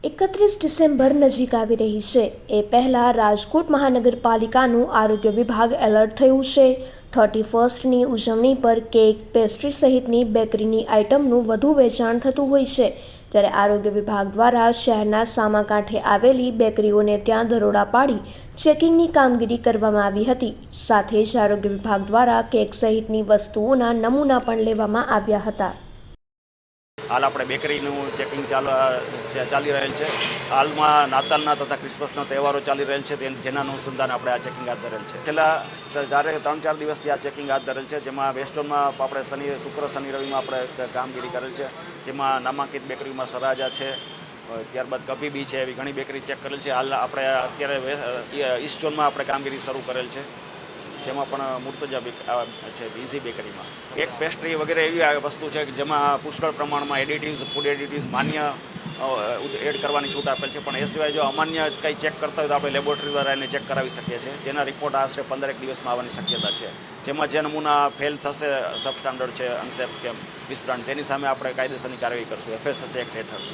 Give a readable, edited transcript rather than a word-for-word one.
31 December નજીક આવી રહી છે એ પહેલાં રાજકોટ મહાનગરપાલિકાનું આરોગ્ય વિભાગ એલર્ટ થયું છે। 31ની ઉજવણી પર કેક, પેસ્ટ્રી સહિતની બેકરીની આઇટમનું વધુ વેચાણ થતું હોય છે, ત્યારે આરોગ્ય વિભાગ દ્વારા શહેરના સામાકાંઠે આવેલી બેકરીઓને ત્યાં દરોડા પાડી ચેકિંગની કામગીરી કરવામાં આવી હતી। સાથે જ આરોગ્ય વિભાગ દ્વારા કેક સહિતની વસ્તુઓના નમૂના પણ લેવામાં આવ્યા હતા। हाल આપણે બેકરીનું ચેકિંગ ચાલી રહેલ છે। હાલમાં નાતાલના તથા ક્રિસમસના તહેવારો ચાલી રહેલ છે, જેના અનુસંધાને આપણે આ ચેકિંગ હાથ ધરેલ છે। છેલ્લા 3-4 દિવસથી આ ચેકિંગ હાથ ધરેલ છે, જેમાં વેસ્ટર્નમાં આપણે શુક્ર શનિ રવિમાં આપણે કામગીરી કરેલ છે, જેમાં નામાંકિત બેકરીમાં સરાજા છે, ત્યારબાદ કભીબી છે, એવી ઘણી બેકરી ચેક કરેલ છે। હાલ આપણે અત્યારે ઈસ્ટ ઝોનમાં આપણે કામગીરી શરૂ કરેલ છે, જેમાં પણ મુર્તજા છે ઇઝી બેકરીમાં કેક, પેસ્ટ્રી વગેરે એવી વસ્તુ છે કે જેમાં પુષ્કળ પ્રમાણમાં ફૂડ એડિટિવ્સ માન્ય એડ કરવાની છૂટ આપેલ છે, પણ એ સિવાય જો અમાન્ય કંઈ ચેક કરતા હોય તો આપણે લેબોરેટરી દ્વારા એને ચેક કરાવી શકીએ છીએ, જેના રિપોર્ટ આશરે 15 દિવસમાં આવવાની શક્યતા છે। જેમાં જે નમૂના ફેલ થશે, સબસ્ટાન્ડર્ડ છે, અનસેફ કે મિસબ્રાન્ડ, તેની સામે આપણે કાયદેસરની કાર્યવાહી કરશું FSSA એક્ટ હેઠળ।